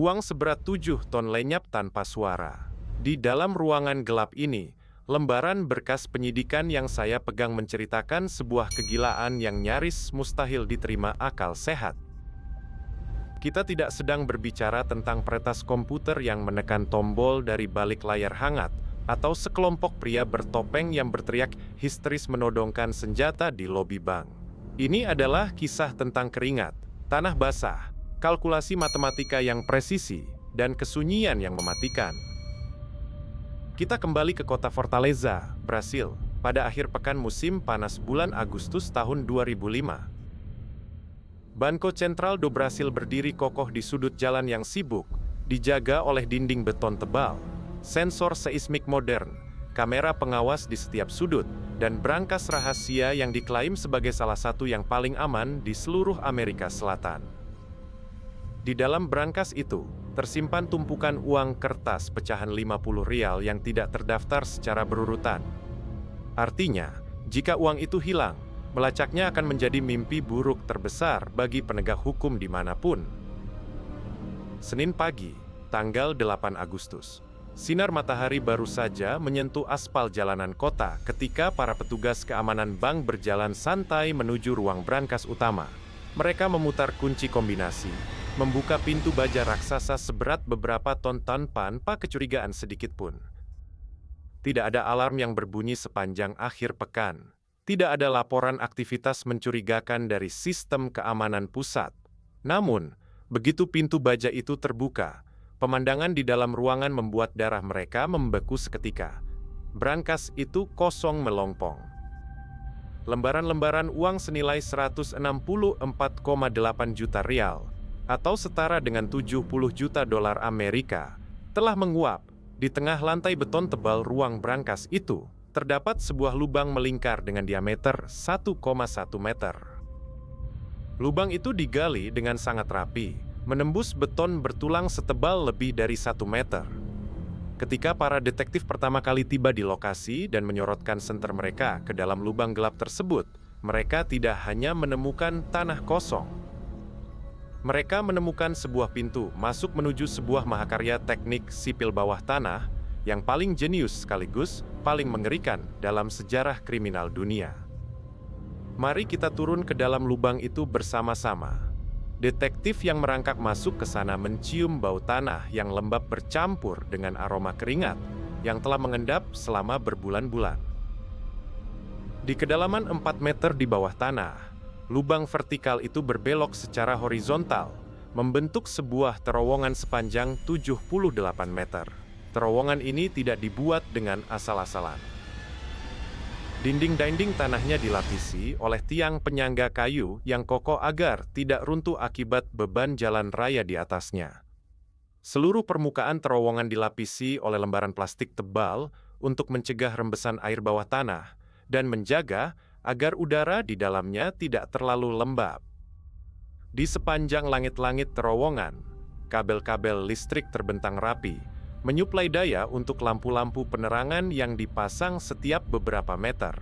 Uang seberat 7 ton lenyap tanpa suara. Di dalam ruangan gelap ini, lembaran berkas penyidikan yang saya pegang menceritakan sebuah kegilaan yang nyaris mustahil diterima akal sehat. Kita tidak sedang berbicara tentang peretas komputer yang menekan tombol dari balik layar hangat, atau sekelompok pria bertopeng yang berteriak histeris menodongkan senjata di lobi bank. Ini adalah kisah tentang keringat, tanah basah, kalkulasi matematika yang presisi, dan kesunyian yang mematikan. Kita kembali ke kota Fortaleza, Brasil, pada akhir pekan musim panas bulan Agustus tahun 2005. Banco Central do Brasil berdiri kokoh di sudut jalan yang sibuk, dijaga oleh dinding beton tebal, sensor seismik modern, kamera pengawas di setiap sudut, dan brankas rahasia yang diklaim sebagai salah satu yang paling aman di seluruh Amerika Selatan. Di dalam brankas itu, tersimpan tumpukan uang kertas pecahan 50 rial yang tidak terdaftar secara berurutan. Artinya, jika uang itu hilang, melacaknya akan menjadi mimpi buruk terbesar bagi penegak hukum dimanapun. Senin pagi, tanggal 8 Agustus. Sinar matahari baru saja menyentuh aspal jalanan kota ketika para petugas keamanan bank berjalan santai menuju ruang brankas utama. Mereka memutar kunci kombinasi, membuka pintu baja raksasa seberat beberapa ton tanpa kecurigaan sedikit pun. Tidak ada alarm yang berbunyi sepanjang akhir pekan. Tidak ada laporan aktivitas mencurigakan dari sistem keamanan pusat. Namun, begitu pintu baja itu terbuka, pemandangan di dalam ruangan membuat darah mereka membeku seketika. Brankas itu kosong melompong. Lembaran-lembaran uang senilai 164,8 juta rial, atau setara dengan 70 juta dolar Amerika, telah menguap. Di tengah lantai beton tebal ruang brankas itu, terdapat sebuah lubang melingkar dengan diameter 1,1 meter. Lubang itu digali dengan sangat rapi, menembus beton bertulang setebal lebih dari 1 meter. Ketika para detektif pertama kali tiba di lokasi dan menyorotkan senter mereka ke dalam lubang gelap tersebut, mereka tidak hanya menemukan tanah kosong. Mereka menemukan sebuah pintu masuk menuju sebuah mahakarya teknik sipil bawah tanah yang paling jenius sekaligus paling mengerikan dalam sejarah kriminal dunia. Mari kita turun ke dalam lubang itu bersama-sama. Detektif yang merangkak masuk ke sana mencium bau tanah yang lembab bercampur dengan aroma keringat yang telah mengendap selama berbulan-bulan. Di kedalaman 4 meter di bawah tanah, lubang vertikal itu berbelok secara horizontal, membentuk sebuah terowongan sepanjang 78 meter. Terowongan ini tidak dibuat dengan asal-asalan. Dinding-dinding tanahnya dilapisi oleh tiang penyangga kayu yang kokoh agar tidak runtuh akibat beban jalan raya di atasnya. Seluruh permukaan terowongan dilapisi oleh lembaran plastik tebal untuk mencegah rembesan air bawah tanah dan menjaga agar udara di dalamnya tidak terlalu lembab. Di sepanjang langit-langit terowongan, kabel-kabel listrik terbentang rapi, menyuplai daya untuk lampu-lampu penerangan yang dipasang setiap beberapa meter.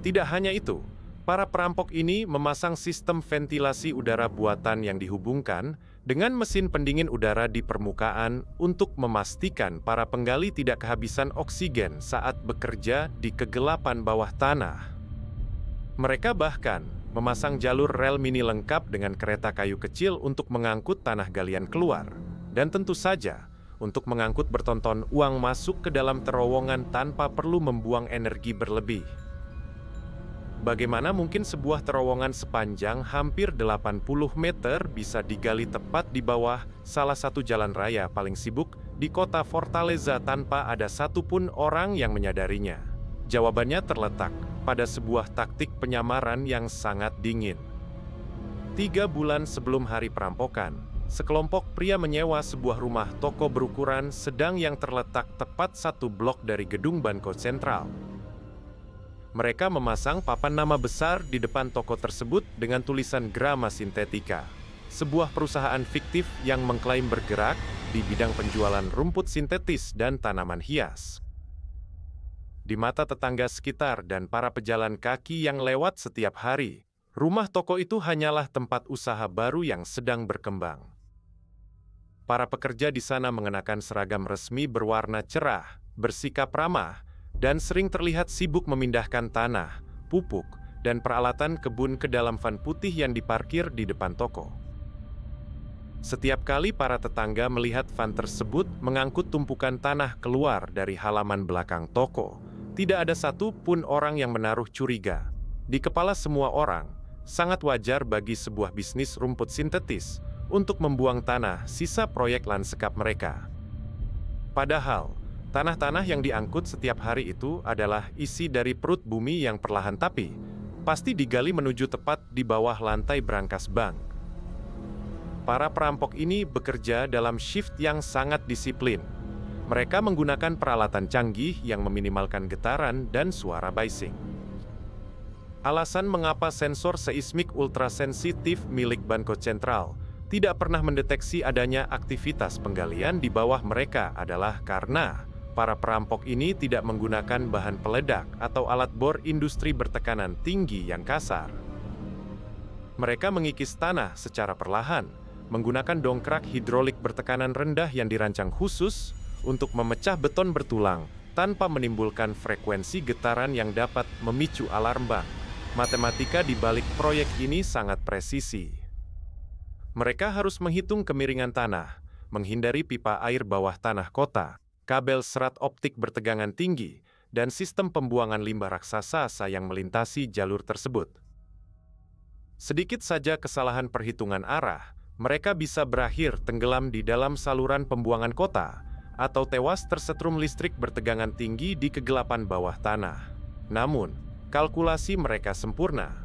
Tidak hanya itu, para perampok ini memasang sistem ventilasi udara buatan yang dihubungkan dengan mesin pendingin udara di permukaan untuk memastikan para penggali tidak kehabisan oksigen saat bekerja di kegelapan bawah tanah. Mereka bahkan memasang jalur rel mini lengkap dengan kereta kayu kecil untuk mengangkut tanah galian keluar, dan tentu saja untuk mengangkut bertonton uang masuk ke dalam terowongan tanpa perlu membuang energi berlebih. Bagaimana mungkin sebuah terowongan sepanjang hampir 80 meter bisa digali tepat di bawah salah satu jalan raya paling sibuk di kota Fortaleza tanpa ada satupun orang yang menyadarinya? Jawabannya terletak pada sebuah taktik penyamaran yang sangat dingin. 3 bulan sebelum hari perampokan, sekelompok pria menyewa sebuah rumah toko berukuran sedang yang terletak tepat 1 blok dari gedung Banco Central. Mereka memasang papan nama besar di depan toko tersebut dengan tulisan Grama Sintetika, sebuah perusahaan fiktif yang mengklaim bergerak di bidang penjualan rumput sintetis dan tanaman hias. Di mata tetangga sekitar dan para pejalan kaki yang lewat setiap hari, rumah toko itu hanyalah tempat usaha baru yang sedang berkembang. Para pekerja di sana mengenakan seragam resmi berwarna cerah, bersikap ramah, dan sering terlihat sibuk memindahkan tanah, pupuk, dan peralatan kebun ke dalam van putih yang diparkir di depan toko. Setiap kali para tetangga melihat van tersebut mengangkut tumpukan tanah keluar dari halaman belakang toko, tidak ada satu pun orang yang menaruh curiga. Di kepala semua orang, sangat wajar bagi sebuah bisnis rumput sintetis untuk membuang tanah sisa proyek lanskap mereka. Padahal, tanah-tanah yang diangkut setiap hari itu adalah isi dari perut bumi yang perlahan tapi pasti digali menuju tepat di bawah lantai brankas bank. Para perampok ini bekerja dalam shift yang sangat disiplin. Mereka menggunakan peralatan canggih yang meminimalkan getaran dan suara bising. Alasan mengapa sensor seismik ultrasensitif milik Banco Central tidak pernah mendeteksi adanya aktivitas penggalian di bawah mereka adalah karena para perampok ini tidak menggunakan bahan peledak atau alat bor industri bertekanan tinggi yang kasar. Mereka mengikis tanah secara perlahan, menggunakan dongkrak hidrolik bertekanan rendah yang dirancang khusus untuk memecah beton bertulang tanpa menimbulkan frekuensi getaran yang dapat memicu alarm bank. Matematika di balik proyek ini sangat presisi. Mereka harus menghitung kemiringan tanah, menghindari pipa air bawah tanah kota, kabel serat optik bertegangan tinggi, dan sistem pembuangan limbah raksasa yang melintasi jalur tersebut. Sedikit saja kesalahan perhitungan arah, mereka bisa berakhir tenggelam di dalam saluran pembuangan kota atau tewas tersetrum listrik bertegangan tinggi di kegelapan bawah tanah. Namun, kalkulasi mereka sempurna.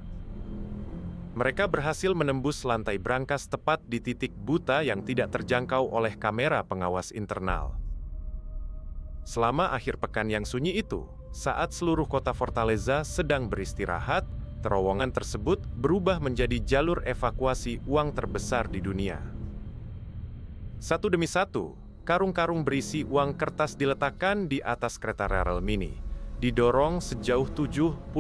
Mereka berhasil menembus lantai brankas tepat di titik buta yang tidak terjangkau oleh kamera pengawas internal. Selama akhir pekan yang sunyi itu, saat seluruh kota Fortaleza sedang beristirahat, terowongan tersebut berubah menjadi jalur evakuasi uang terbesar di dunia. Satu demi satu, karung-karung berisi uang kertas diletakkan di atas kereta rel mini, didorong sejauh 78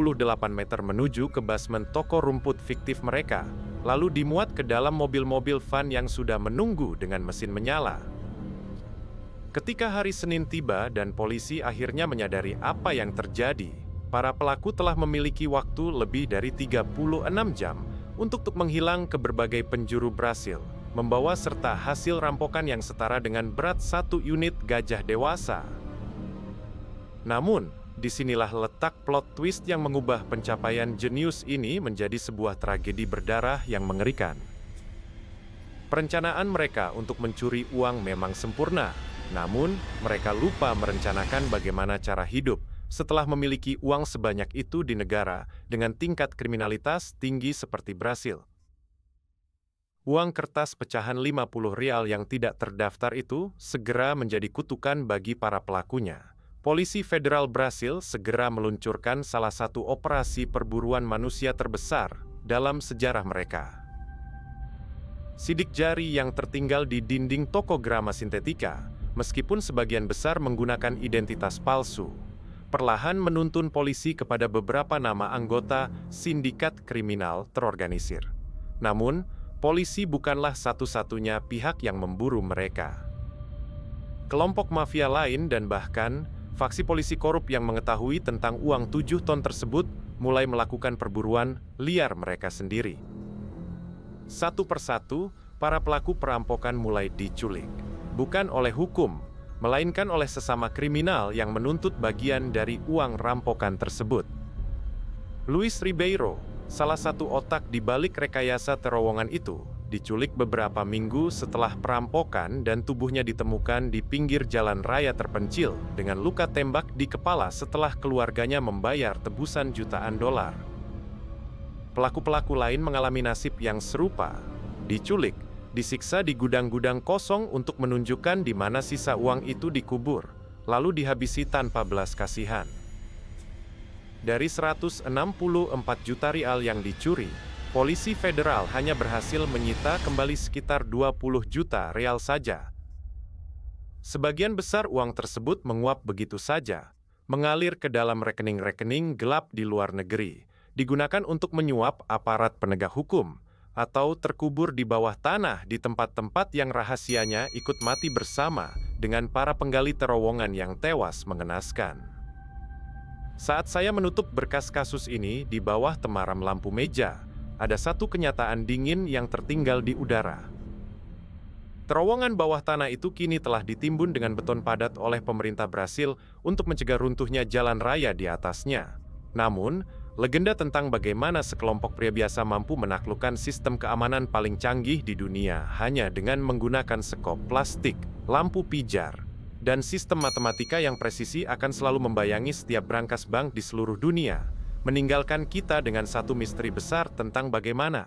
meter menuju ke basement toko rumput fiktif mereka, lalu dimuat ke dalam mobil-mobil van yang sudah menunggu dengan mesin menyala. Ketika hari Senin tiba dan polisi akhirnya menyadari apa yang terjadi, para pelaku telah memiliki waktu lebih dari 36 jam untuk menghilang ke berbagai penjuru Brasil, membawa serta hasil rampokan yang setara dengan berat 1 unit gajah dewasa. Namun, disinilah letak plot twist yang mengubah pencapaian jenius ini menjadi sebuah tragedi berdarah yang mengerikan. Perencanaan mereka untuk mencuri uang memang sempurna, namun mereka lupa merencanakan bagaimana cara hidup setelah memiliki uang sebanyak itu di negara dengan tingkat kriminalitas tinggi seperti Brasil. Uang kertas pecahan 50 rial yang tidak terdaftar itu segera menjadi kutukan bagi para pelakunya. Polisi Federal Brasil segera meluncurkan salah satu operasi perburuan manusia terbesar dalam sejarah mereka. Sidik jari yang tertinggal di dinding toko Grama Sintetika, meskipun sebagian besar menggunakan identitas palsu, perlahan menuntun polisi kepada beberapa nama anggota sindikat kriminal terorganisir. Namun, polisi bukanlah satu-satunya pihak yang memburu mereka. Kelompok mafia lain dan bahkan faksi polisi korup yang mengetahui tentang uang 7 ton tersebut mulai melakukan perburuan liar mereka sendiri. Satu persatu, para pelaku perampokan mulai diculik, bukan oleh hukum, melainkan oleh sesama kriminal yang menuntut bagian dari uang rampokan tersebut. Luis Ribeiro, salah satu otak di balik rekayasa terowongan itu, diculik beberapa minggu setelah perampokan dan tubuhnya ditemukan di pinggir jalan raya terpencil dengan luka tembak di kepala setelah keluarganya membayar tebusan jutaan dolar. Pelaku-pelaku lain mengalami nasib yang serupa, diculik, disiksa di gudang-gudang kosong untuk menunjukkan di mana sisa uang itu dikubur, lalu dihabisi tanpa belas kasihan. Dari 164 juta rial yang dicuri, polisi federal hanya berhasil menyita kembali sekitar 20 juta rial saja. Sebagian besar uang tersebut menguap begitu saja, mengalir ke dalam rekening-rekening gelap di luar negeri, digunakan untuk menyuap aparat penegak hukum, atau terkubur di bawah tanah di tempat-tempat yang rahasianya ikut mati bersama dengan para penggali terowongan yang tewas mengenaskan. Saat saya menutup berkas kasus ini di bawah temaram lampu meja, ada satu kenyataan dingin yang tertinggal di udara. Terowongan bawah tanah itu kini telah ditimbun dengan beton padat oleh pemerintah Brasil untuk mencegah runtuhnya jalan raya di atasnya. Namun, legenda tentang bagaimana sekelompok pria biasa mampu menaklukkan sistem keamanan paling canggih di dunia hanya dengan menggunakan sekop plastik, lampu pijar, dan sistem matematika yang presisi akan selalu membayangi setiap brankas bank di seluruh dunia, meninggalkan kita dengan satu misteri besar tentang bagaimana